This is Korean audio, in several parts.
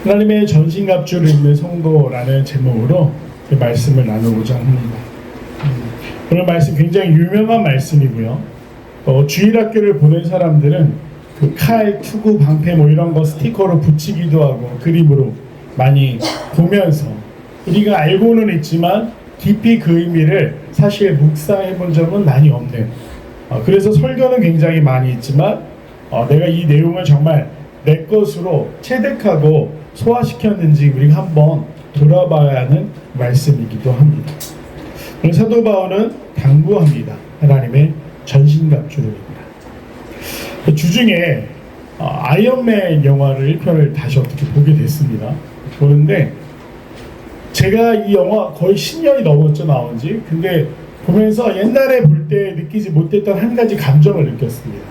하나님의 전신갑주를 입는 성도라는 제목으로 말씀을 나누고자 합니다. 오늘 말씀 굉장히 유명한 말씀이고요. 주일학교를 보낸 사람들은 그 칼, 투구, 방패 뭐 이런 거 스티커로 붙이기도 하고 그림으로 많이 보면서 우리가 알고는 있지만 깊이 그 의미를 사실 묵상해 본 적은 많이 없는, 그래서 설교는 굉장히 많이 있지만 내가 이 내용을 정말 내 것으로 체득하고 소화시켰는지 우리가 한번 돌아봐야 하는 말씀이기도 합니다. 오늘 사도 바울은 당부합니다. 하나님의 전신갑주로입니다. 주중에 아이언맨 영화를 1편을 다시 어떻게 보게 됐습니다. 보는데 제가 이 영화 거의 10년이 넘었죠, 나온지. 근데 보면서 옛날에 볼 때 느끼지 못했던 한 가지 감정을 느꼈습니다.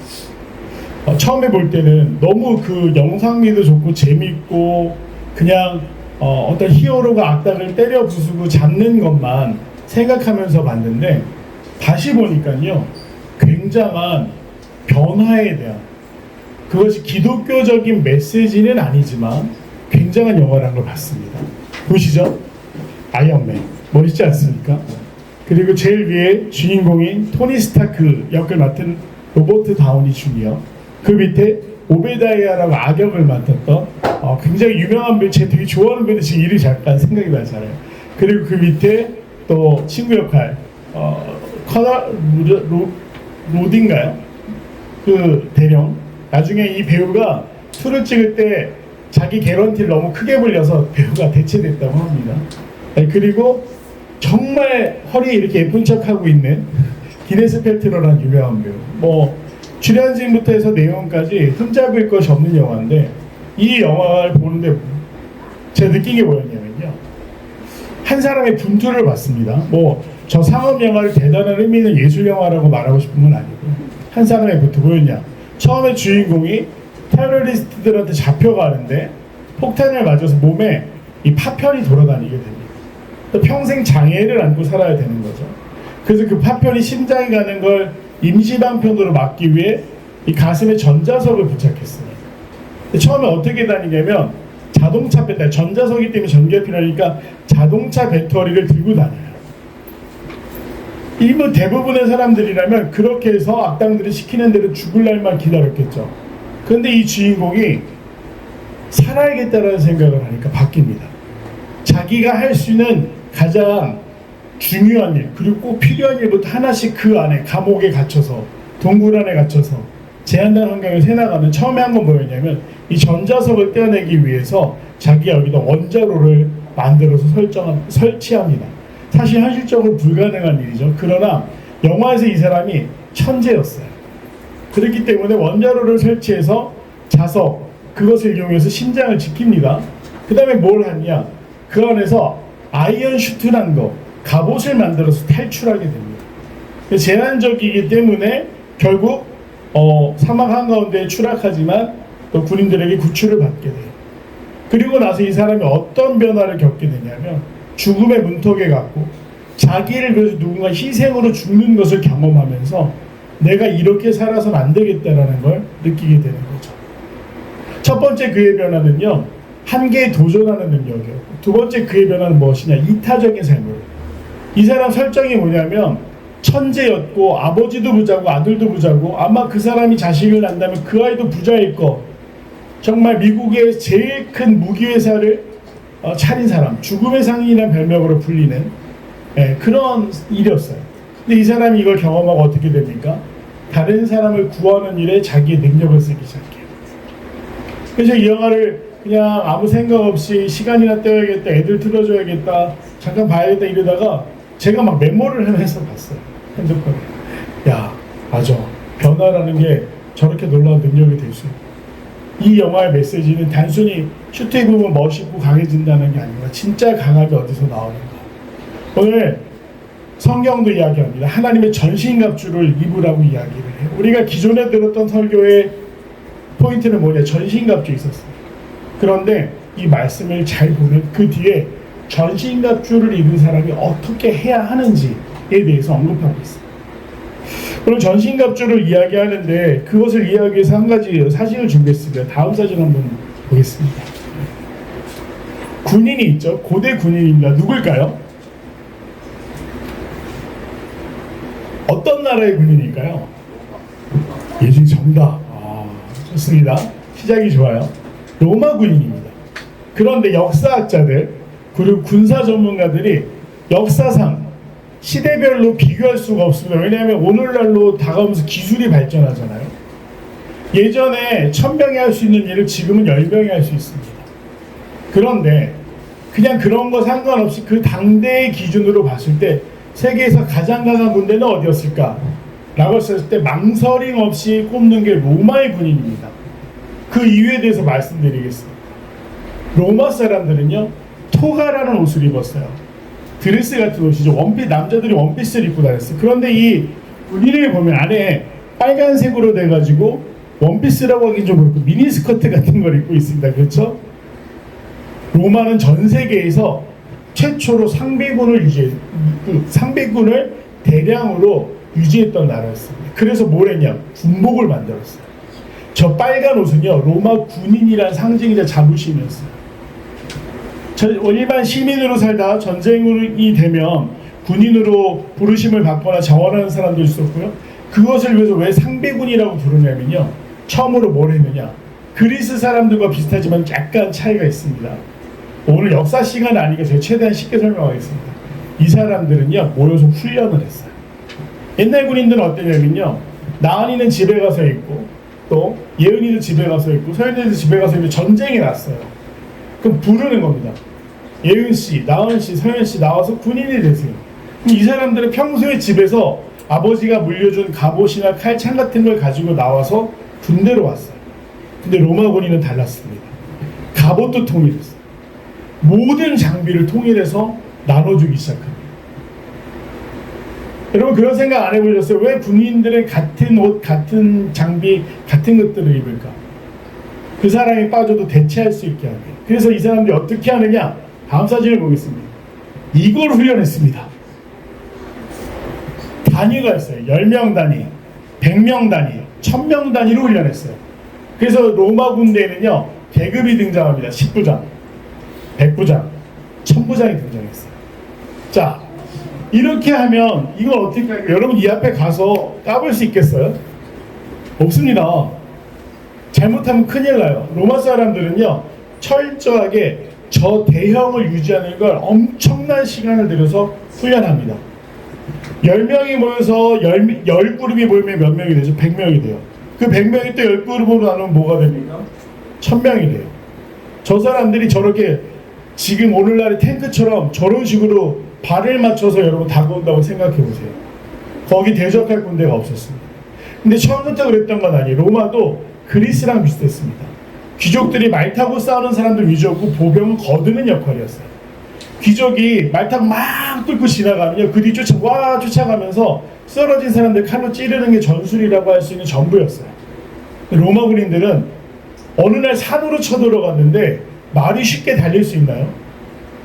처음에 볼 때는 너무 그 영상미도 좋고 재밌고 그냥 어떤 히어로가 악당을 때려 부수고 잡는 것만 생각하면서 봤는데 다시 보니까요, 굉장한 변화에 대한, 그것이 기독교적인 메시지는 아니지만 굉장한 영화라는 걸 봤습니다. 보시죠. 아이언맨 멋있지 않습니까? 그리고 제일 위에 주인공인 토니 스타크 역을 맡은 로버트 다우니 주니어, 그 밑에 오베다이아라고 악역을 맡았던 굉장히 유명한 배우, 제가 되게 좋아하는 배우인데 지금 이름이 잠깐 생각이 나지 않아요. 그리고 그 밑에 또 친구 역할 로딘가요? 그 대령. 나중에 이 배우가 투를 찍을 때 자기 개런티를 너무 크게 불려서 배우가 대체됐다고 합니다. 그리고 정말 허리에 이렇게 예쁜 척하고 있는 기네스 펠트너라는 유명한 배우. 뭐 출연진부터 해서 내용까지 흠잡을 것이 없는 영화인데, 이 영화를 보는데 제가 느낀 게 뭐였냐면요, 한 사람의 분투를 봤습니다. 뭐 저 상업 영화를 대단한 의미 있는 예술 영화라고 말하고 싶은 건 아니고, 한 사람의 분투 뭐였냐, 처음에 주인공이 테러리스트들한테 잡혀가는데 폭탄을 맞아서 몸에 이 파편이 돌아다니게 됩니다. 평생 장애를 안고 살아야 되는 거죠. 그래서 그 파편이 심장에 가는 걸 임시방편으로 막기 위해 이 가슴에 전자석을 부착했습니다. 처음에 어떻게 다니냐면 자동차 배터리, 전자석이기 때문에 전기가 필요하니까 자동차 배터리를 들고 다녀요. 뭐 대부분의 사람들이라면 그렇게 해서 악당들이 시키는 대로 죽을 날만 기다렸겠죠. 그런데 이 주인공이 살아야겠다는 생각을 하니까 바뀝니다. 자기가 할 수 있는 가장 중요한 일, 그리고 꼭 필요한 일부터 하나씩 그 안에 감옥에 갇혀서, 동굴 안에 갇혀서 제한된 환경을 새나가는, 처음에 한 건 뭐였냐면 이 전자석을 떼어내기 위해서 자기가 여기다 원자로를 만들어서 설치합니다. 사실 현실적으로 불가능한 일이죠. 그러나 영화에서 이 사람이 천재였어요. 그렇기 때문에 원자로를 설치해서 자석, 그것을 이용해서 심장을 지킵니다. 그 다음에 뭘 하냐, 그 안에서 아이언 슈트란 거, 갑옷을 만들어서 탈출하게 됩니다. 제한적이기 때문에 결국 사막 한가운데 추락하지만 또 군인들에게 구출을 받게 돼요. 그리고 나서 이 사람이 어떤 변화를 겪게 되냐면 죽음의 문턱에 갔고, 자기를 위해서 누군가 희생으로 죽는 것을 경험하면서 내가 이렇게 살아서는 안 되겠다라는 걸 느끼게 되는 거죠. 첫 번째 그의 변화는요, 한계에 도전하는 능력이에요. 두 번째 그의 변화는 무엇이냐? 이타적인 삶을. 이 사람 설정이 뭐냐면 천재였고 아버지도 부자고 아들도 부자고, 아마 그 사람이 자식을 낳는다면 그 아이도 부자일 거. 정말 미국의 제일 큰 무기회사를 차린 사람, 죽음의 상인이라는 별명으로 불리는 그런 일이었어요. 근데 이 사람이 이걸 경험하고 어떻게 됩니까? 다른 사람을 구하는 일에 자기의 능력을 쓰기 시작해요. 그래서 이 영화를 그냥 아무 생각 없이 시간이나 때워야겠다, 애들 틀어줘야겠다, 잠깐 봐야겠다 이러다가 제가 막 메모를 하면서 봤어요. 핸드폰에. 야, 맞아. 변화라는 게 저렇게 놀라운 능력이 될 수 있고, 이 영화의 메시지는 단순히 슈트 입으면 멋있고 강해진다는 게 아니라 진짜 강하게 어디서 나오는가. 오늘 성경도 이야기합니다. 하나님의 전신갑주를 입으라고 이야기를 해요. 우리가 기존에 들었던 설교의 포인트는 뭐냐? 전신갑주 있었어요. 그런데 이 말씀을 잘 보면 그 뒤에 전신갑주를 입은 사람이 어떻게 해야 하는지에 대해서 언급하고 있어요. 오늘 전신갑주를 이야기하는데 그것을 이해하기 위해서 한 가지 사진을 준비했습니다. 다음 사진 한번 보겠습니다. 군인이 있죠. 고대 군인입니다. 누굴까요? 어떤 나라의 군인일까요? 예수님 정답. 좋습니다. 시작이 좋아요. 로마 군인입니다. 그런데 역사학자들 그리고 군사 전문가들이 역사상 시대별로 비교할 수가 없습니다. 왜냐하면 오늘날로 다가오면서 기술이 발전하잖아요. 예전에 1000명이 할 수 있는 일을 지금은 10명이 할 수 있습니다. 그런데 그냥 그런 거 상관없이 그 당대의 기준으로 봤을 때 세계에서 가장 강한 군대는 어디였을까? 라고 했을 때 망설임 없이 꼽는 게 로마의 군인입니다. 그 이유에 대해서 말씀드리겠습니다. 로마 사람들은요, 토가라는 옷을 입었어요. 드레스 같은 옷이죠. 남자들이 원피스를 입고 다녔어요. 그런데 이 군인을 보면 안에 빨간색으로 돼가지고 원피스라고 하긴 좀 그렇고 미니스커트 같은 걸 입고 있습니다. 그렇죠? 로마는 전 세계에서 최초로 상비군을 대량으로 유지했던 나라였습니다. 그래서 뭘 했냐? 군복을 만들었어요. 저 빨간 옷은요, 로마 군인이란 상징이자 자부심이었어요. 일반 시민으로 살다 전쟁이 되면 군인으로 부르심을 받거나 자원하는 사람도 있었고요. 그것을 위해서 왜 상비군이라고 부르냐면요, 처음으로 뭘 했느냐, 그리스 사람들과 비슷하지만 약간 차이가 있습니다. 오늘 역사 시간 아니니까 제가 최대한 쉽게 설명하겠습니다. 이 사람들은요, 모여서 훈련을 했어요. 옛날 군인들은 어땠냐면요, 나은이는 집에 가서 있고 또 예은이도 집에 가서 있고 서연이도 집에 가서 있는데 전쟁이 났어요. 그럼 부르는 겁니다. 예은씨, 나은씨, 서연씨 나와서 군인이 되세요. 그럼 이 사람들은 평소에 집에서 아버지가 물려준 갑옷이나 칼창 같은 걸 가지고 나와서 군대로 왔어요. 근데 로마 군인은 달랐습니다. 갑옷도 통일했어요. 모든 장비를 통일해서 나눠주기 시작합니다. 여러분 그런 생각 안 해보셨어요? 왜 군인들은 같은 옷, 같은 장비, 같은 것들을 입을까? 그 사람이 빠져도 대체할 수 있게 하게. 그래서 이 사람들이 어떻게 하느냐? 다음 사진을 보겠습니다. 이걸 훈련했습니다. 단위가 있어요. 10명 단위, 100명 단위, 1000명 단위로 훈련했어요. 그래서 로마 군대에는요, 계급이 등장합니다. 10부장, 100부장, 1000부장이 등장했어요. 자, 이렇게 하면 이걸 어떻게 할까요? 여러분 이 앞에 가서 까볼 수 있겠어요? 없습니다. 잘못하면 큰일 나요. 로마 사람들은요, 철저하게 저 대형을 유지하는 걸 엄청난 시간을 들여서 훈련합니다. 10명이 모여서 10그룹이 모이면 몇 명이 되죠? 100명이 돼요. 그 100명이 또 10그룹으로 나누면 뭐가 됩니까? 1000명이 돼요. 저 사람들이 저렇게 지금 오늘날의 탱크처럼 저런 식으로 발을 맞춰서 여러분 다가온다고 생각해 보세요. 거기 대적할 군대가 없었습니다. 근데 처음부터 그랬던 건 아니에요. 로마도 그리스랑 비슷했습니다. 귀족들이 말 타고 싸우는 사람들 위주였고 보병은 거두는 역할이었어요. 귀족이 말 타고 막 뚫고 지나가면요, 그 뒤 쫓아가면서 쓰러진 사람들 칼로 찌르는 게 전술이라고 할 수 있는 전부였어요. 로마 군인들은 어느 날 산으로 쳐들어갔는데 말이 쉽게 달릴 수 있나요?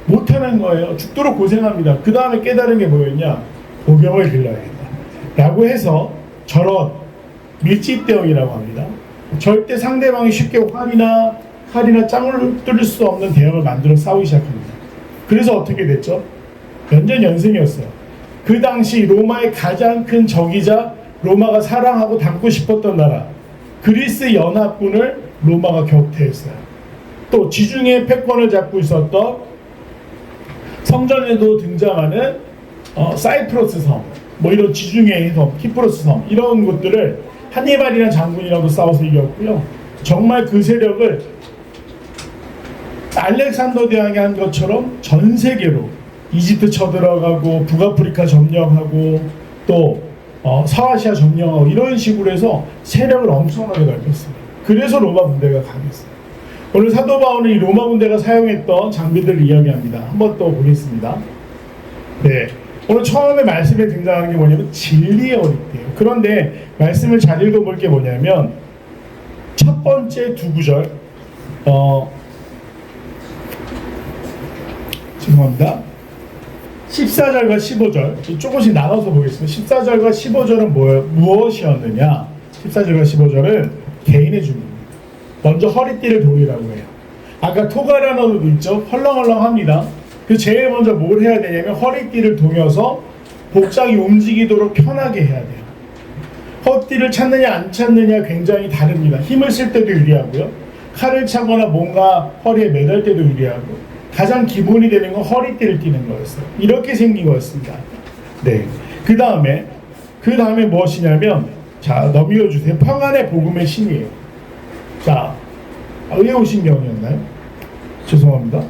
못하는 거예요. 죽도록 고생합니다. 그 다음에 깨달은 게 뭐였냐? 보병을 길러야겠다 라고 해서 저런 밀집대응이라고 합니다. 절대 상대방이 쉽게 칼이나 짱을 뚫을 수 없는 대역을 만들어 싸우기 시작합니다. 그래서 어떻게 됐죠? 연전연승이었어요. 그 당시 로마의 가장 큰 적이자 로마가 사랑하고 닮고 싶었던 나라 그리스 연합군을 로마가 격퇴했어요. 또 지중해 패권을 잡고 있었던 성전에도 등장하는 사이프러스 섬, 뭐 이런 지중해 섬, 키프로스 섬 이런 곳들을 한니발이라는 장군이라도 싸워서 이겼고요. 정말 그 세력을 알렉산더 대왕이 한 것처럼 전 세계로 이집트 쳐들어가고 북아프리카 점령하고 또 서아시아 점령하고 이런 식으로 해서 세력을 엄청나게 넓혔습니다. 그래서 로마 군대가 강했어요. 오늘 사도 바울은 이 로마 군대가 사용했던 장비들을 이야기합니다. 한번 또 보겠습니다. 네, 오늘 처음에 말씀에 등장하는 게 뭐냐면 진리의 허리띠예요. 그런데 말씀을 잘 읽어볼 게 뭐냐면 첫 번째 두 구절 죄송합니다. 14절과 15절 조금씩 나눠서 보겠습니다. 14절과 15절은 무엇이었느냐? 14절과 15절은 개인의 준비입니다. 먼저 허리띠를 동이라고 해요. 아까 토가라너도 있죠? 헐렁헐렁합니다. 그 제일 먼저 뭘 해야 되냐면 허리띠를 동여서 복장이 움직이도록 편하게 해야 돼요. 허리띠를 찾느냐 안 찾느냐 굉장히 다릅니다. 힘을 쓸 때도 유리하고요. 칼을 차거나 뭔가 허리에 매달 때도 유리하고 가장 기본이 되는 건 허리띠를 띠는 거였어요. 이렇게 생긴 거였습니다. 네. 그 다음에 무엇이냐면 자 넘겨주세요. 평안의 복음의 신이에요. 자 의회오신경이었나요? 죄송합니다.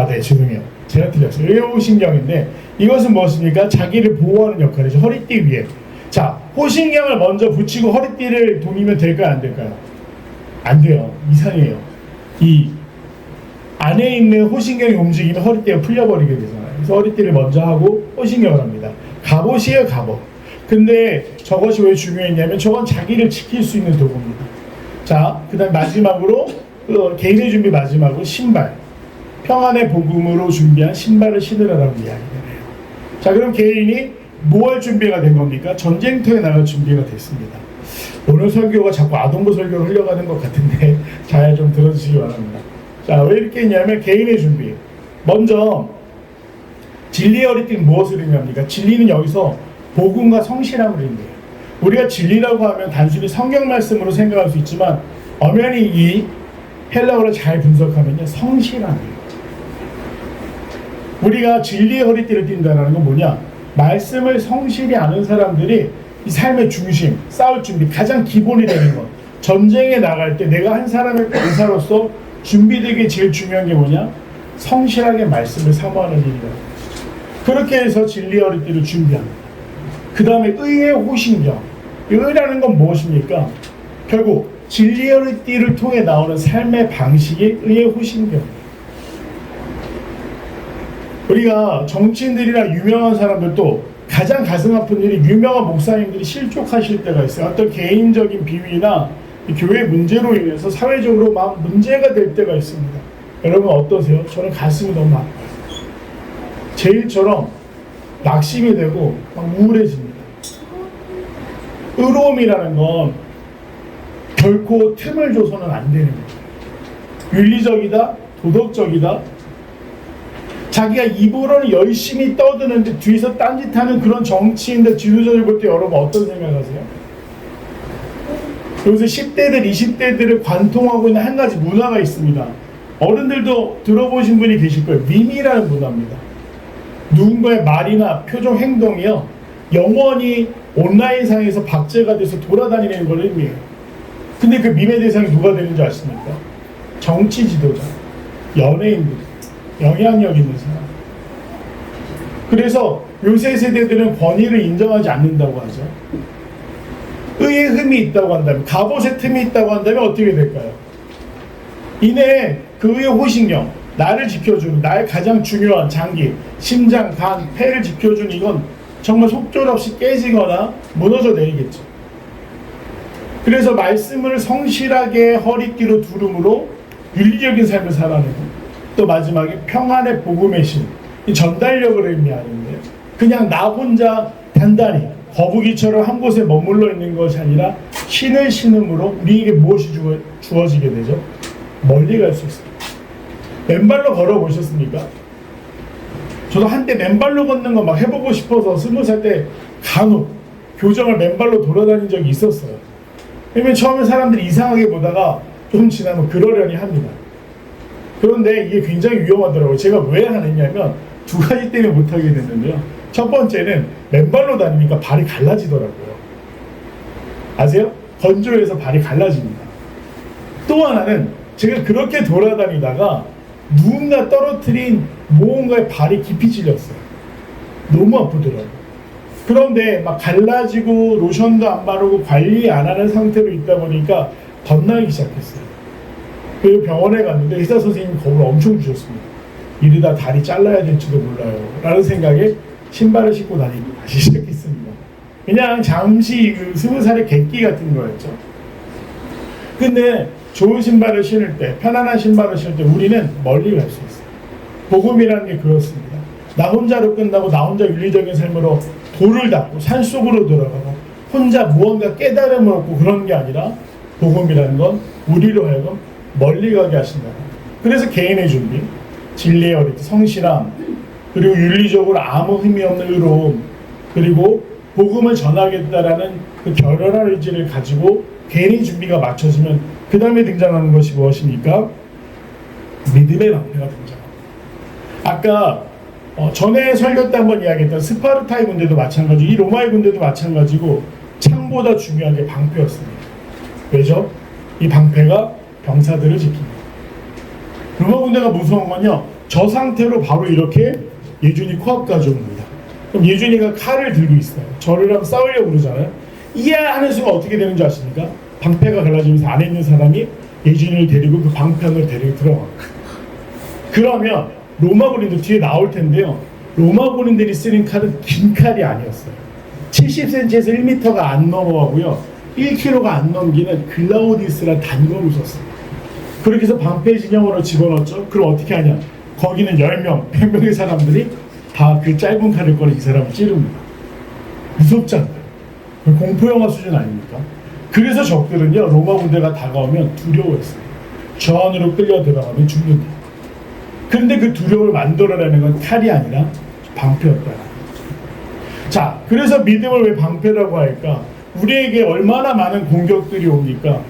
네 죄송해요. 제가 틀렸어요. 의회오신경인데 이것은 무엇입니까? 자기를 보호하는 역할이죠. 허리띠 위에. 자 호신경을 먼저 붙이고 허리띠를 동이면 될까요? 안 될까요? 안 돼요. 이상해요. 이 안에 있는 호신경이 움직이면 허리띠가 풀려버리게 되잖아요. 그래서 허리띠를 먼저 하고 호신경을 합니다. 갑옷이에요, 갑옷. 근데 저것이 왜 중요했냐면 저건 자기를 지킬 수 있는 도구입니다. 자, 그 다음 마지막으로 개인의 준비 마지막으로 신발. 평안의 복음으로 준비한 신발을 신으라라고 이야기를 해요. 자, 그럼 개인이 뭐 할 준비가 된 겁니까? 전쟁터에 나갈 준비가 됐습니다. 오늘 설교가 자꾸 아동부 설교를 흘려가는 것 같은데 잘 좀 들어주시기 바랍니다. 자, 왜 이렇게 했냐면 개인의 준비. 먼저 진리의 허리띠는 무엇을 의미합니까? 진리는 여기서 복음과 성실함을 의미해요. 우리가 진리라고 하면 단순히 성경 말씀으로 생각할 수 있지만 엄연히 이 헬라어를 잘 분석하면요 성실함이에요. 우리가 진리의 허리띠를 띈다는 건 뭐냐? 말씀을 성실히 아는 사람들이 이 삶의 중심, 싸울 준비, 가장 기본이 되는 것. 전쟁에 나갈 때 내가 한 사람의 의사로서 준비되기 제일 중요한 게 뭐냐? 성실하게 말씀을 사모하는 일이다. 그렇게 해서 진리의 허리띠를 준비합니다. 그 다음에 의의 호신경. 의라는 건 무엇입니까? 결국 진리의 허리띠를 통해 나오는 삶의 방식이 의의 호신경. 우리가 정치인들이나 유명한 사람들도 가장 가슴 아픈 일이 유명한 목사님들이 실족하실 때가 있어요. 어떤 개인적인 비위나 교회 문제로 인해서 사회적으로 막 문제가 될 때가 있습니다. 여러분 어떠세요? 저는 가슴이 너무 아파요. 제 일처럼 낙심이 되고 막 우울해집니다. 의로움이라는 건 결코 틈을 줘서는 안 되는 거예요. 윤리적이다, 도덕적이다. 자기가 입으로는 열심히 떠드는데 뒤에서 딴짓하는 그런 정치인들, 지도자들 볼 때 여러분 어떤 생각하세요? 요새 10대들, 20대들을 관통하고 있는 한 가지 문화가 있습니다. 어른들도 들어보신 분이 계실 거예요. 밈이라는 문화입니다. 누군가의 말이나 표정, 행동이요 영원히 온라인상에서 박제가 돼서 돌아다니는 걸 의미해요. 근데 그 밈의 대상이 누가 되는지 아십니까? 정치 지도자, 연예인들, 영향력 있는 사람. 그래서 요새 세대들은 권위를 인정하지 않는다고 하죠. 의의 흠이 있다고 한다면, 갑옷의 틈이 있다고 한다면 어떻게 될까요? 이내 그 의의 호신경, 나를 지켜주는, 나의 가장 중요한 장기, 심장, 간, 폐를 지켜주는 이건 정말 속절없이 깨지거나 무너져 내리겠죠. 그래서 말씀을 성실하게 허리띠로 두름으로 윤리적인 삶을 살아내고, 또 마지막에 평안의 복음의 신, 이 전달력을 의미하는데 그냥 나 혼자 단단히 거북이처럼 한 곳에 머물러 있는 것이 아니라 신을 신음으로 우리에게 무엇이 주어지게 되죠? 멀리 갈 수 있습니다. 맨발로 걸어보셨습니까? 저도 한때 맨발로 걷는 거 막 해보고 싶어서 20살 때 간혹 교정을 맨발로 돌아다닌 적이 있었어요. 왜냐면 처음에 사람들이 이상하게 보다가 좀 지나면 그러려니 합니다. 그런데 이게 굉장히 위험하더라고요. 제가 왜 하느냐면 두 가지 때문에 못하게 됐는데요. 첫 번째는 맨발로 다니니까 발이 갈라지더라고요. 아세요? 건조해서 발이 갈라집니다. 또 하나는 제가 그렇게 돌아다니다가 누군가 떨어뜨린 무언가에 발이 깊이 찔렸어요. 너무 아프더라고요. 그런데 막 갈라지고 로션도 안 바르고 관리 안 하는 상태로 있다 보니까 덧나기 시작했어요. 그리고 병원에 갔는데 의사 선생님이 겁을 엄청 주셨습니다. 이러다 다리 잘라야 될지도 몰라요 라는 생각에 신발을 신고 다니기 다시 시작했습니다. 그냥 잠시 그 20살의 객기 같은 거였죠. 근데 좋은 신발을 신을 때, 편안한 신발을 신을 때 우리는 멀리 갈 수 있어요. 복음이라는 게 그렇습니다. 나 혼자로 끝나고 나 혼자 윤리적인 삶으로 돌을 닦고 산속으로 들어가고 혼자 무언가 깨달음을 얻고 그런 게 아니라 복음이라는 건 우리로 하여금 멀리 가게 하신다. 그래서 개인의 준비, 진리의 어리티, 성실함, 그리고 윤리적으로 아무 힘이 없는 의로움, 그리고 복음을 전하겠다라는 그 결연한 의지를 가지고 개인의 준비가 맞춰지면 그 다음에 등장하는 것이 무엇입니까? 믿음의 방패가 등장합니다. 아까 전에 설교 때 한번 이야기했던 스파르타의 군대도 마찬가지고 이 로마의 군대도 마찬가지고 창보다 중요한 게 방패였습니다. 왜죠? 이 방패가 병사들을 지킵니다. 로마 군대가 무서운 건요, 저 상태로 바로 이렇게 예준이 코앞까지 옵니다. 그럼 예준이가 칼을 들고 있어요. 저랑 싸우려고 그러잖아요. 이야 하는 순간 어떻게 되는 줄 아십니까? 방패가 갈라지면서 안에 있는 사람이 예준이를 데리고 그 방패를 데리고 들어갑니다. 그러면 로마 군인도 뒤에 나올 텐데요. 로마 군인들이 쓰는 칼은 긴 칼이 아니었어요. 70cm에서 1m가 안 넘어가고요. 1kg가 안 넘기는 글라우디스라는 단검을 썼습니다. 그렇게 해서 방패 진영으로 집어넣었죠. 그럼 어떻게 하냐? 거기는 10명, 100명의 사람들이 다 그 짧은 칼을 꺼내 이 사람을 찌릅니다. 무섭지 않나요? 공포영화 수준 아닙니까? 그래서 적들은요, 로마 군대가 다가오면 두려워했어요. 저 안으로 끌려 들어가면 죽는다. 그런데 그 두려움을 만들어내는 건 칼이 아니라 방패였다. 자, 그래서 믿음을 왜 방패라고 할까? 우리에게 얼마나 많은 공격들이 옵니까?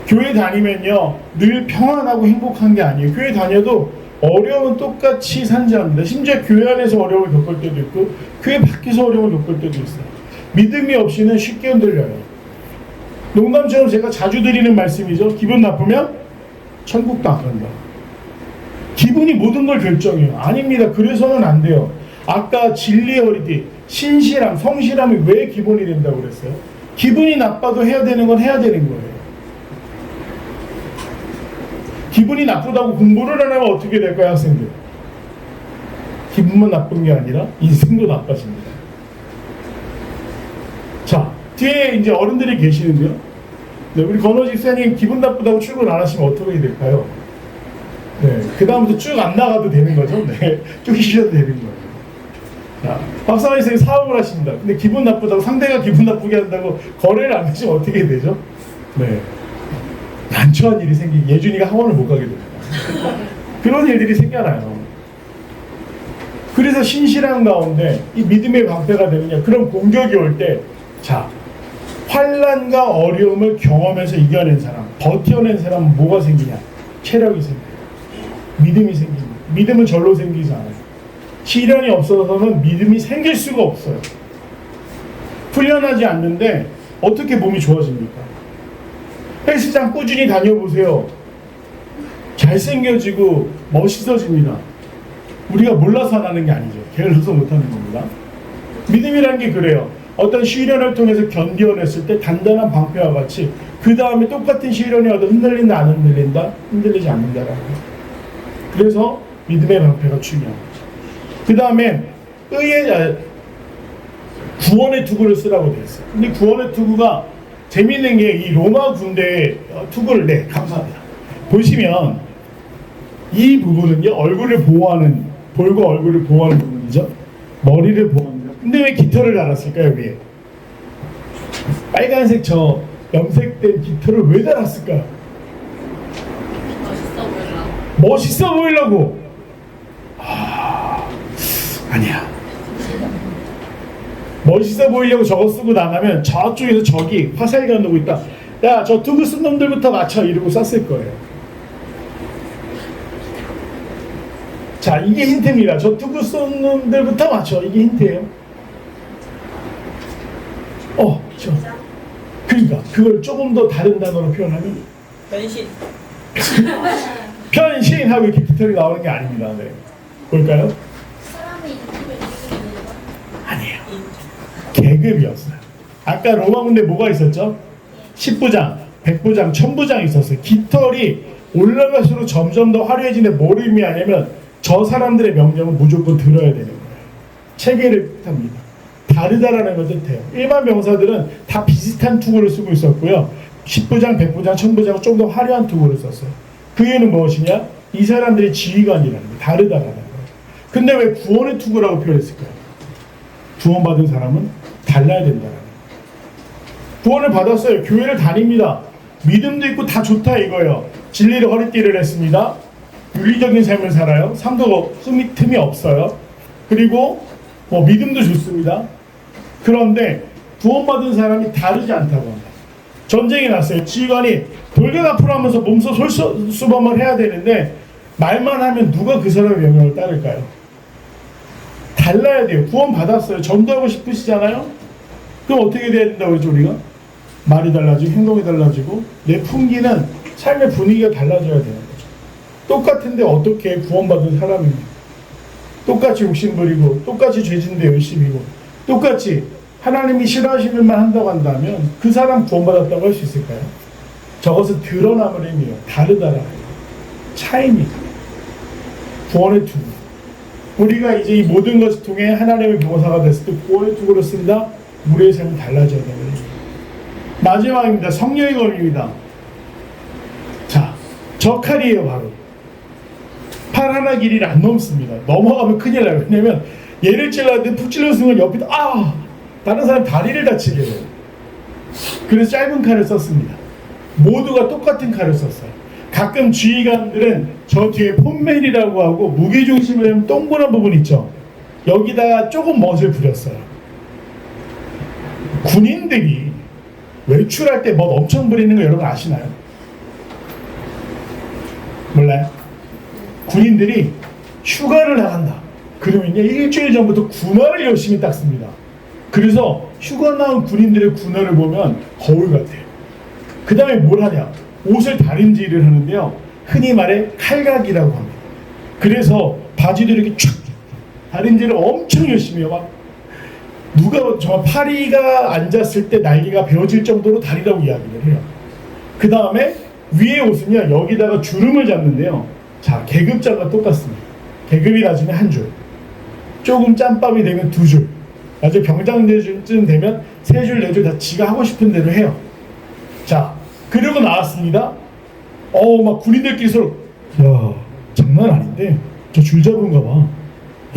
교회 다니면요, 늘 평안하고 행복한 게 아니에요. 교회 다녀도 어려움은 똑같이 산지합니다. 심지어 교회 안에서 어려움을 겪을 때도 있고 교회 밖에서 어려움을 겪을 때도 있어요. 믿음이 없이는 쉽게 흔들려요. 농담처럼 제가 자주 드리는 말씀이죠. 기분 나쁘면 천국도 안 간다. 기분이 모든 걸 결정해요. 아닙니다. 그래서는 안 돼요. 아까 진리의 어리티, 신실함, 성실함이 왜 기본이 된다고 그랬어요? 기분이 나빠도 해야 되는 건 해야 되는 거예요. 기분이 나쁘다고 공부를 안 하면 어떻게 될까요, 학생들? 기분만 나쁜 게 아니라 인생도 나빠집니다. 자, 뒤에 이제 어른들이 계시는데요. 네, 우리 건호 집사님 기분 나쁘다고 출근 안 하시면 어떻게 될까요? 네, 그 다음부터 쭉 안 나가도 되는 거죠. 네, 쭉 쉬셔도 되는 거예요. 자, 박사님 선생님 사업을 하십니다. 근데 기분 나쁘다고 상대가 기분 나쁘게 한다고 거래를 안 하시면 어떻게 되죠? 네, 난처한 일이 생기고 예준이가 학원을 못 가게 됩니다. 그런 일들이 생겨나요. 그래서 신실한 가운데 이 믿음의 방패가 되느냐, 그런 공격이 올 때, 자, 환난과 어려움을 경험해서 이겨낸 사람, 버텨낸 사람은 뭐가 생기냐? 체력이 생겨요. 믿음이 생깁니다. 믿음은 절로 생기지 않아요. 시련이 없어서는 믿음이 생길 수가 없어요. 훈련하지 않는데 어떻게 몸이 좋아집니까? 헬스장 꾸준히 다녀보세요. 잘생겨지고 멋있어집니다. 우리가 몰라서 안 하는 게 아니죠. 게을러서 못하는 겁니다. 믿음이라는 게 그래요. 어떤 시련을 통해서 견뎌냈을 때 단단한 방패와 같이 그 다음에 똑같은 시련이 와도 흔들린다 안 흔들린다? 흔들리지 않는다라는 거예요. 그래서 믿음의 방패가 중요합니다. 그 다음에 구원의 투구를 쓰라고 되어 있어요. 근데 구원의 투구가 재미있는 게 이 로마 군대의 투구를, 네, 감사합니다. 보시면 이 부분은요, 얼굴을 보호하는, 볼과 얼굴을 보호하는 부분이죠. 머리를 보호합니다. 근데 왜 깃털을 달았을까요, 위에? 빨간색 저 염색된 깃털을 왜 달았을까요? 멋있어 보이려고. 멋있어 보이려고. 아니야. 멋있어 보이려고 저거 쓰고 나가면 저쪽에서 적이 화살가 누고 있다. 야, 저 투구 쓴 놈들부터 맞춰 이러고 쐈을 거예요. 자, 이게 힌트입니다. 저 투구 쓴 놈들부터 맞춰. 이게 힌트예요. 그러니까 그걸 조금 더 다른 단어로 표현하면 변신. 변신하고 이렇게 깃털이 나오는 게 아닙니다. 네. 볼까요? 사람의 인품을 이기는 거. 아니에요. 계급이었어요. 아까 로마 군대 뭐가 있었죠? 10부장, 100부장, 1000부장 있었어요. 깃털이 올라갈수록 점점 더 화려해지는데 뭘 의미하냐면 저 사람들의 명령은 무조건 들어야 되는 거예요. 체계를 뜻합니다. 다르다라는 걸 뜻해요. 일반 병사들은 다 비슷한 투구를 쓰고 있었고요. 10부장, 100부장, 1000부장은 좀 더 화려한 투구를 썼어요. 그 이유는 무엇이냐? 이 사람들의 지휘관이라는 거예요. 다르다라는 거예요. 근데 왜 구원의 투구라고 표현했을까요? 구원받은 사람은 달라야 된다는 거예요. 구원을 받았어요. 교회를 다닙니다. 믿음도 있고 다 좋다 이거예요. 진리를 허리띠를 했습니다. 윤리적인 삶을 살아요. 삶도 틈이 없어요. 그리고 믿음도 좋습니다. 그런데 구원받은 사람이 다르지 않다고 합니다. 전쟁이 났어요. 지휘관이 돌격 앞으로 하면서 몸소 솔선수범을 해야 되는데 말만 하면 누가 그 사람의 명령을 따를까요? 달라야 돼요. 구원받았어요. 전도하고 싶으시잖아요? 그럼 어떻게 돼야 된다고 그랬죠 우리가? 말이 달라지고 행동이 달라지고 내 풍기는 삶의 분위기가 달라져야 되는 거죠. 똑같은데 어떻게 구원받은 사람입니까? 똑같이 욕심부리고 똑같이 죄진데 열심히고 똑같이 하나님이 싫어하시는 말 한다고 한다면 그 사람 구원받았다고 할 수 있을까요? 저것은 드러남을 의미해요. 다르다라는 차이입니다. 구원의 투구. 우리가 이제 이 모든 것을 통해 하나님의 교사가 됐을 때 구원의 투구를 쓴다. 우리의 삶이 달라져야 되는 거죠. 마지막입니다. 성령의 검입니다. 자, 저 칼이에요 바로. 팔 하나 길이를 안 넘습니다. 넘어가면 큰일 나요. 왜냐면 얘를 찔렀는데 푹 찔러는 순간 옆에 다른 사람 다리를 다치게 해요. 그래서 짧은 칼을 썼습니다. 모두가 똑같은 칼을 썼어요. 가끔 지휘관들은 저 뒤에 폼멜이라고 하고 무게중심을 동그란 부분 있죠. 여기다가 조금 멋을 부렸어요. 군인들이 외출할 때 멋 엄청 부리는 거 여러분 아시나요? 몰라요? 군인들이 휴가를 나간다. 그러면요 일주일 전부터 군화를 열심히 닦습니다. 그래서 휴가 나온 군인들의 군화를 보면 거울 같아요. 그 다음에 뭘 하냐? 옷을 다림질을 하는데요. 흔히 말해 칼각이라고 합니다. 그래서 바지도 이렇게 촥 다림질을 엄청 열심히 해요. 막 누가 정말 파리가 앉았을 때 날개가 베어질 정도로 다리라고 이야기를 해요. 그 다음에 위에 옷은요 여기다가 주름을 잡는데요. 자, 계급장과 똑같습니다. 계급이 낮으면 한 줄, 조금 짬밥이 되면 두 줄, 나중에 병장대쯤 되면 세 줄, 네 줄 다 지가 하고 싶은 대로 해요. 자, 그러고 나왔습니다. 막 군인들끼리 서로 야, 장난 아닌데 저 줄 잡은가 봐.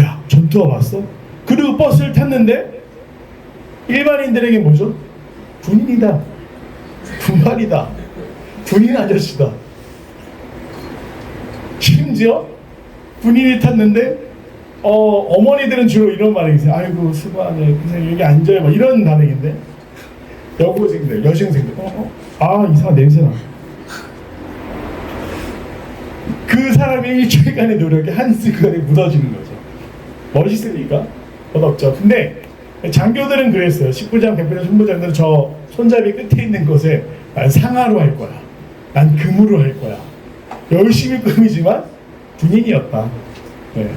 야, 전투화 봤어? 그리고 버스를 탔는데 일반인들에게 뭐죠? 군인이다, 군발이다, 군인 아저씨다. 심지어 군인이 tas는데 어머니들은 주로 이런 말이 있어요. 아이고 수고하네, 그냥 여기 앉아요, 막 이런 반응인데 여고생들, 여중생들 이상한 냄새나. 그 사람의 일주일간의 노력이 한 시간에 묻어지는 거죠. 멋있으니까 멋없죠. 근데 장교들은 그랬어요. 10부장, 100부장, 10부장들은 저 손잡이 끝에 있는 것에 난 상하로 할 거야, 난 금으로 할 거야. 열심히 꾸미지만 군인이었다. 네.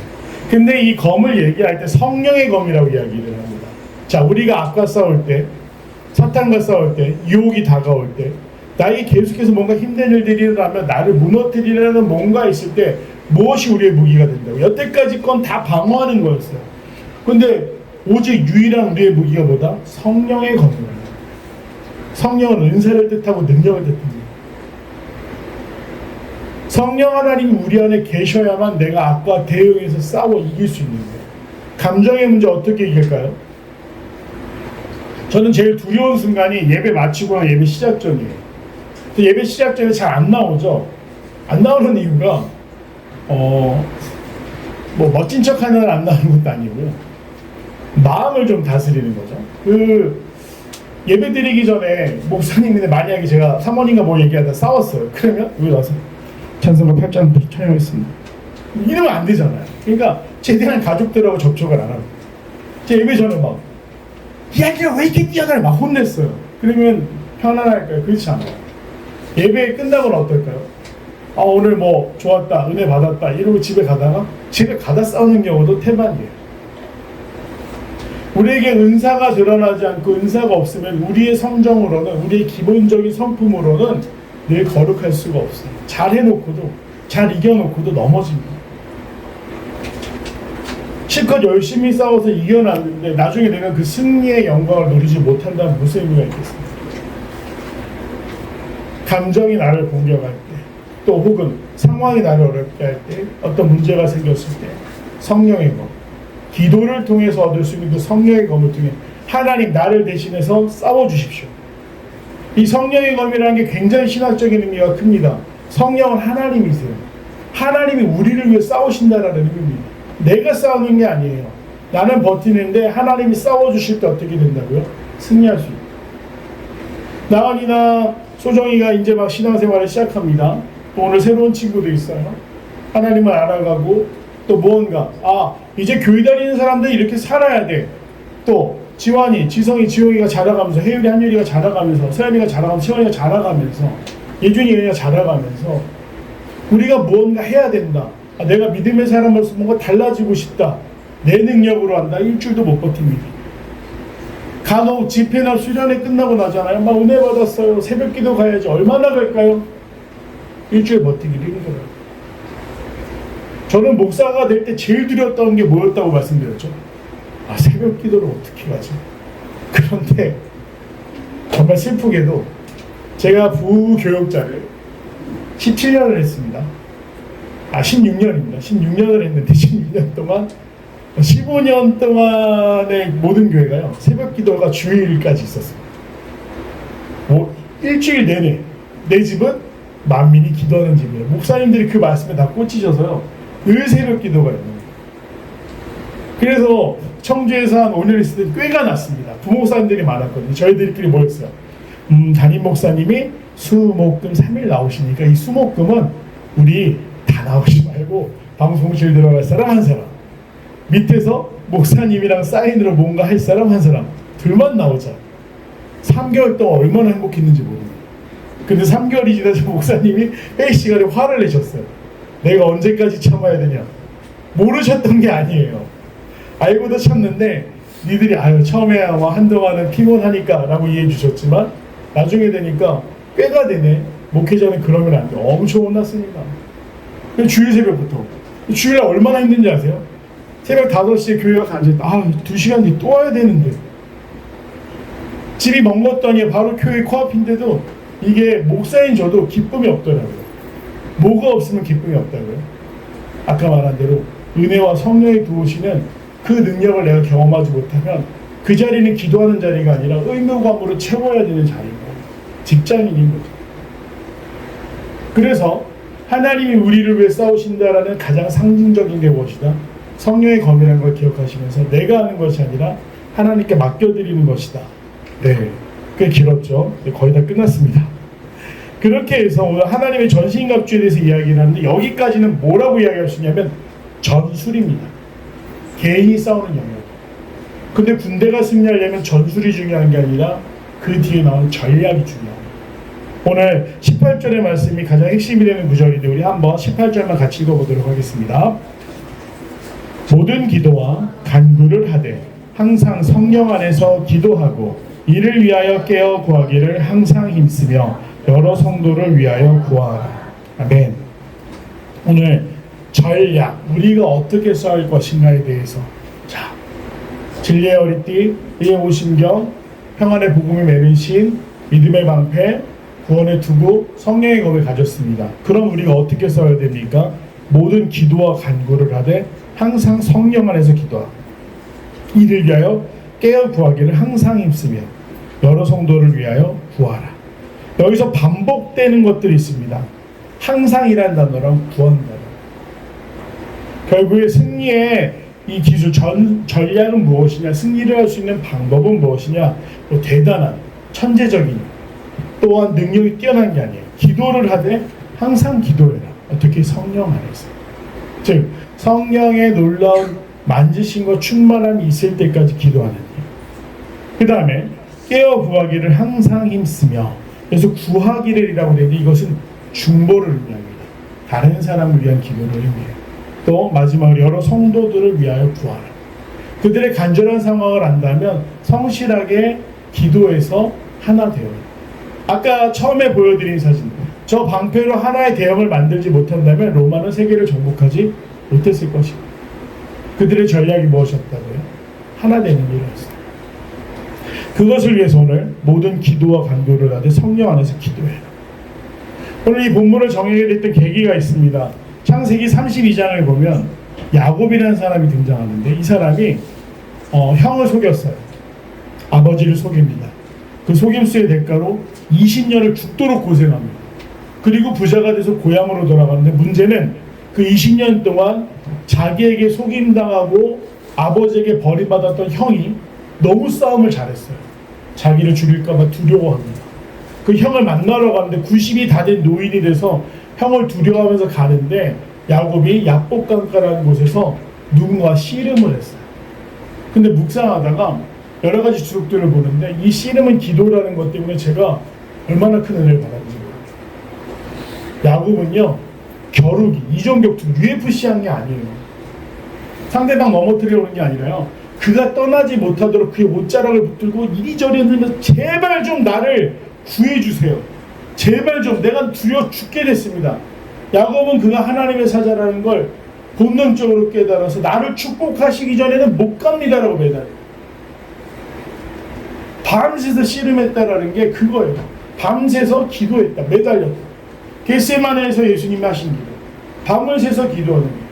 근데 이 검을 얘기할 때 성령의 검이라고 이야기를 합니다. 자, 우리가 악과 싸울 때, 사탄과 싸울 때, 유혹이 다가올 때, 나에게 계속해서 뭔가 힘든 일들이 일어나면 나를 무너뜨리려는 뭔가 있을 때 무엇이 우리의 무기가 된다고? 여태까지 건 다 방어하는 거였어요. 근데 오직 유일한 우리의 무기가 뭐다? 성령의 검입니다. 성령은 은사를 뜻하고 능력을 뜻합니다. 성령 하나님이 우리 안에 계셔야만 내가 악과 대응해서 싸워 이길 수 있는 거예요. 감정의 문제 어떻게 이길까요? 저는 제일 두려운 순간이 예배 마치고 예배 시작 전이에요. 예배 시작 전에 잘 안 나오죠. 안 나오는 이유가 뭐 멋진 척하는 안 나오는 것도 아니고요. 마음을 좀 다스리는 거죠. 그 예배 드리기 전에 목사님인데 만약에 제가 사모님과 뭐 얘기하다 싸웠어요. 그러면 여기 와서 찬송가 8장 찬양했습니다. 이러면 안 되잖아요. 그러니까 최대한 가족들하고 접촉을 안 하고 제 예배 전에 막 이야기가 왜 이렇게 뛰어나요? 막 혼냈어요. 그러면 편안할까요? 그렇지 않아요. 예배 끝나고는 어떨까요? 아 오늘 뭐 좋았다, 은혜 받았다 이러고 집에 가다 싸우는 경우도 태반이에요. 우리에게 은사가 드러나지 않고 은사가 없으면 우리의 성정으로는, 우리의 기본적인 성품으로는 늘 거룩할 수가 없어요. 잘 해놓고도, 잘 이겨놓고도 넘어집니다. 실컷 열심히 싸워서 이겨놨는데 나중에 내가 그 승리의 영광을 누리지 못한다면 무슨 의미가 있겠습니까? 감정이 나를 공격할 때, 또 혹은 상황이 나를 어렵게 할 때, 어떤 문제가 생겼을 때 성령의 검, 기도를 통해서 얻을 수 있는 그 성령의 검을 통해 하나님 나를 대신해서 싸워주십시오. 이 성령의 검이라는 게 굉장히 신학적인 의미가 큽니다. 성령은 하나님이세요. 하나님이 우리를 위해 싸우신다라는 의미입니다. 내가 싸우는 게 아니에요. 나는 버티는데 하나님이 싸워주실 때 어떻게 된다고요? 승리할 수 있다. 나은이나 소정이가 이제 막 신앙생활을 시작합니다. 또 오늘 새로운 친구도 있어요. 하나님을 알아가고 또 무언가 이제 교회 다니는 사람들이 이렇게 살아야 돼. 또 지환이, 지성이, 지용이가 자라가면서, 혜율이, 한율이가 자라가면서, 서연이가 자라가면서, 시원이가 자라가면서, 예준이, 예은이가 자라가면서 우리가 무언가 해야 된다. 내가 믿음의 사람으로서 뭔가 달라지고 싶다. 내 능력으로 한다. 일주일도 못 버팁니다. 간혹 집회나 수련회 끝나고 나잖아요. 막 은혜 받았어요. 새벽기도 가야지. 얼마나 갈까요? 일주일 버티기도 힘들어요. 저는 목사가 될 때 제일 두려웠던 게 뭐였다고 말씀드렸죠? 새벽 기도를 어떻게 가지? 그런데 정말 슬프게도 제가 부교육자를 17년을 했습니다. 16년입니다. 16년을 했는데 16년 동안 15년 동안의 모든 교회가요. 새벽 기도가 주일까지 있었어요. 일주일 내내 내 집은 만민이 기도하는 집이에요. 목사님들이 그 말씀에 다 꽂히셔서요. 늘 새벽 기도가 있는 거예요. 그래서 청주에서 한 5년 있을 때 꽤가 났습니다. 부목사님들이 많았거든요. 저희들끼리 모였어요. 담임 목사님이 수목금 3일 나오시니까 이 수목금은 우리 다 나오지 말고 방송실 들어갈 사람 한 사람, 밑에서 목사님이랑 사인으로 뭔가 할 사람 한 사람, 둘만 나오자. 3개월 동안 얼마나 행복했는지 모릅니다. 근데 3개월이 지나서 목사님이 회의 시간에 화를 내셨어요. 내가 언제까지 참아야 되냐. 모르셨던 게 아니에요. 알고도 참는데 니들이 처음에 한동안은 피곤하니까 라고 이해해 주셨지만 나중에 되니까 꽤가 되네. 목회자는 그러면 안 돼. 엄청 혼났습니다. 주일 새벽부터. 주일날 얼마나 힘든지 아세요? 새벽 5시에 교회가 가는데 2시간 뒤에 또 와야 되는데 집이 먼 것도 아니에요. 바로 교회 코앞인데도 이게 목사인 저도 기쁨이 없더라고요. 뭐가 없으면 기쁨이 없다고요? 아까 말한 대로 은혜와 성령이 도우시는 그 능력을 내가 경험하지 못하면 그 자리는 기도하는 자리가 아니라 의무감으로 채워야 되는 자리고 직장인인 거죠. 그래서 하나님이 우리를 위해 싸우신다라는 가장 상징적인 게 무엇이다? 성령의 검이라는 걸 기억하시면서 내가 하는 것이 아니라 하나님께 맡겨드리는 것이다. 네, 꽤 길었죠. 네, 거의 다 끝났습니다. 그렇게 해서 오늘 하나님의 전신갑주에 대해서 이야기를 하는데 여기까지는 뭐라고 이야기할 수 있냐면 전술입니다. 개인이 싸우는 영역. 근데 군대가 승리하려면 전술이 중요한 게 아니라 그 뒤에 나온 전략이 중요합니다. 오늘 18절의 말씀이 가장 핵심이 되는 구절인데 우리 한번 18절만 같이 읽어보도록 하겠습니다. 모든 기도와 간구를 하되 항상 성령 안에서 기도하고 이를 위하여 깨어 구하기를 항상 힘쓰며 여러 성도를 위하여 구하라. 아멘. 오늘 전략, 우리가 어떻게 싸울 것인가에 대해서 진리의 어리띠, 의의 오심경, 평안의 복음이 매는 신, 믿음의 방패, 구원의 투구, 성령의 검을 가졌습니다. 그럼 우리가 어떻게 싸워야 됩니까? 모든 기도와 간구를 하되 항상 성령 안에서 기도하고 이를 위하여 깨어 구하기를 항상 힘쓰며 여러 성도를 위하여 구하라. 여기서 반복되는 것들이 있습니다. 항상이란 단어랑 구한다는. 결국에 승리의 이 기술, 전략은 무엇이냐, 승리를 할 수 있는 방법은 무엇이냐, 뭐 대단한, 천재적인, 또한 능력이 뛰어난 게 아니에요. 기도를 하되 항상 기도해라. 어떻게? 성령 안에서. 즉 성령의 놀라운 만지심과 충만함이 있을 때까지 기도하는 일. 그 다음에 깨어 구하기를 항상 힘쓰며, 그래서 구하기를이라고 되는데 이것은 중보를 의미합니다. 다른 사람을 위한 기도를 의미해요. 또 마지막으로 여러 성도들을 위하여 구하라. 그들의 간절한 상황을 안다면 성실하게 기도해서 하나 되어요. 아까 처음에 보여드린 사진, 저 방패로 하나의 대형을 만들지 못한다면 로마는 세계를 정복하지 못했을 것이고, 그들의 전략이 무엇이었다고요? 하나 되는 일이었어요. 그것을 위해서 오늘 모든 기도와 간구를 하되 성령 안에서 기도해라. 오늘 이 본문을 정하게 됐던 계기가 있습니다. 창세기 32장을 보면 야곱이라는 사람이 등장하는데, 이 사람이 형을 속였어요. 아버지를 속입니다. 그 속임수의 대가로 20년을 죽도록 고생합니다. 그리고 부자가 돼서 고향으로 돌아가는데, 문제는 그 20년 동안 자기에게 속임당하고 아버지에게 버림받았던 형이 너무 싸움을 잘했어요. 자기를 죽일까봐 두려워합니다. 그 형을 만나러 가는데 90이 다 된 노인이 돼서 형을 두려워하면서 가는데, 야곱이 야복강가라는 곳에서 누군가 씨름을 했어요. 근데 묵상하다가 여러 가지 주석들을 보는데, 이 씨름은 기도라는 것 때문에 제가 얼마나 큰 은혜를 받았는지 몰라요. 야곱은요, 겨루기, 이종격투, UFC 한 게 아니에요. 상대방 넘어뜨리려 오는 게 아니라요, 그가 떠나지 못하도록 그의 옷자락을 붙들고 이리저리 흔들면서 제발 좀 나를 구해주세요. 제발 좀, 내가 두려워 죽게 됐습니다. 야곱은 그가 하나님의 사자라는 걸 본능적으로 깨달아서 나를 축복하시기 전에는 못 갑니다라고 매달려요. 밤새서 씨름했다라는 게 그거예요. 밤새서 기도했다, 매달렸다. 겟세마네에서 예수님이 하신 기도, 밤을 새서 기도하는 거예요.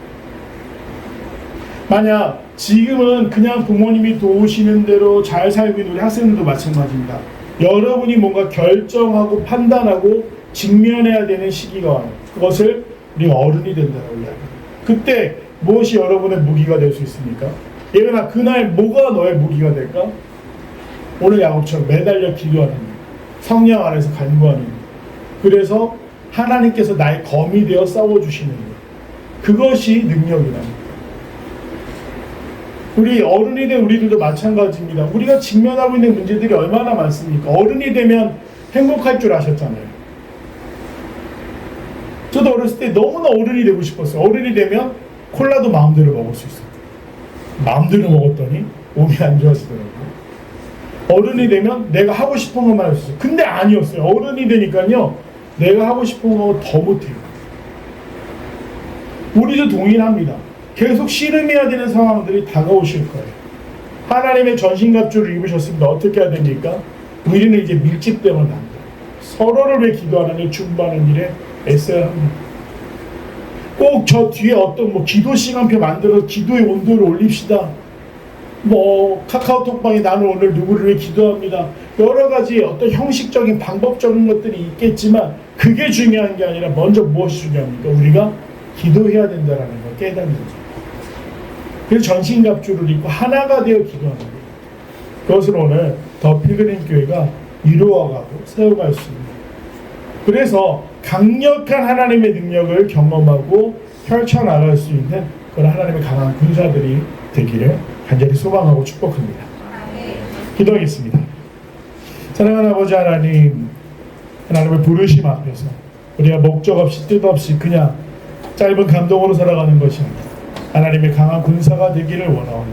만약 지금은 그냥 부모님이 도우시는 대로 잘 살고 있는 우리 학생들도 마찬가지입니다. 여러분이 뭔가 결정하고 판단하고 직면해야 되는 시기가 와요. 그것을 우리가 어른이 된다고 이야기해요. 그때 무엇이 여러분의 무기가 될 수 있습니까? 예은아, 그날 뭐가 너의 무기가 될까? 오늘 야곱처럼 매달려 기도하는 거예요. 성령 안에서 간구하는 거예요. 그래서 하나님께서 나의 검이 되어 싸워주시는 거예요. 그것이 능력이라는 거예요. 우리 어른이 된 우리들도 마찬가지입니다. 우리가 직면하고 있는 문제들이 얼마나 많습니까? 어른이 되면 행복할 줄 아셨잖아요. 저도 어렸을 때 너무나 어른이 되고 싶었어요. 어른이 되면 콜라도 마음대로 먹을 수 있어요. 마음대로 먹었더니 몸이 안 좋아지더라고요. 어른이 되면 내가 하고 싶은 것만 할 수 있어요. 근데 아니었어요. 어른이 되니까요, 내가 하고 싶은 거 더 못해요. 우리도 동일합니다. 계속 씨름해야 되는 상황들이 다가오실 거예요. 하나님의 전신갑주를 입으셨습니다. 어떻게 해야 됩니까? 우리는 이제 밀집되면 안 돼요. 서로를 위해 기도하는 일, 중보하는 일에 애써야 합니다. 꼭 저 뒤에 어떤 기도 시간표 만들어 기도의 온도를 올립시다. 카카오톡방에 나는 오늘 누구를 위해 기도합니다. 여러 가지 어떤 형식적인 방법적인 것들이 있겠지만 그게 중요한 게 아니라 먼저 무엇이 중요합니까? 우리가 기도해야 된다는 걸 깨닫는 거죠. 그래서 전신갑주를 입고 하나가 되어 기도하는 거예요. 그것을 오늘 더 필그림 교회가 이루어가고 세워갈 수 있는, 그래서 강력한 하나님의 능력을 경험하고 펼쳐나갈 수 있는 그런 하나님의 강한 군사들이 되기를 간절히 소망하고 축복합니다. 기도하겠습니다. 사랑하는 아버지 하나님, 하나님의 부르심 앞에서 우리가 목적 없이 뜻 없이 그냥 짧은 감동으로 살아가는 것이 아니라 하나님의 강한 군사가 되기를 원하오니,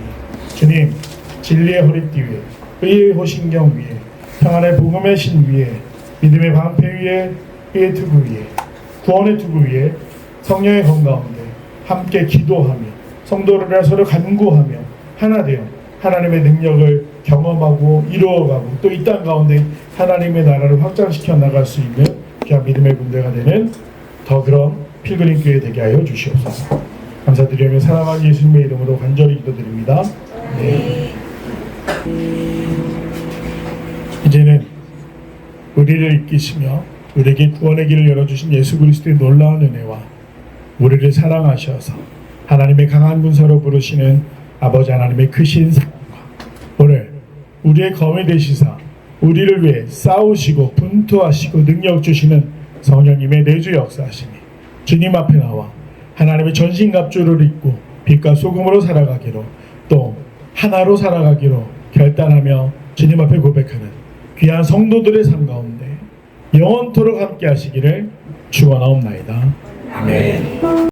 주님, 진리의 허리띠 위에, 의의 호신경 위에, 평안의 복음의 신 위에, 믿음의 방패 위에, 의의 투구 위에, 구원의 투구 위에, 성령의 건가운데 함께 기도하며 성도를 서로 간구하며 하나 되어 하나님의 능력을 경험하고 이루어가고 또 이 땅 가운데 하나님의 나라를 확장시켜 나갈 수 있는 귀한 믿음의 군대가 되는 더 그런 필그림 교회 되게 하여 주시옵소서. 감사드리며 사랑하는 예수님의 이름으로 간절히 기도드립니다. 네. 이제는 우리를 이끄시며 우리에게 구원의 길을 열어주신 예수 그리스도의 놀라운 은혜와 우리를 사랑하셔서 하나님의 강한 군사로 부르시는 아버지 하나님의 크신 사랑과 오늘 우리의 검이 되시사 우리를 위해 싸우시고 분투하시고 능력 주시는 성령님의 내주 역사하시니 주님 앞에 나와 하나님의 전신갑주를 입고 빛과 소금으로 살아가기로 또 하나로 살아가기로 결단하며 주님 앞에 고백하는 귀한 성도들의 삶 가운데 영원토록 함께 하시기를 축원하옵나이다. 아멘.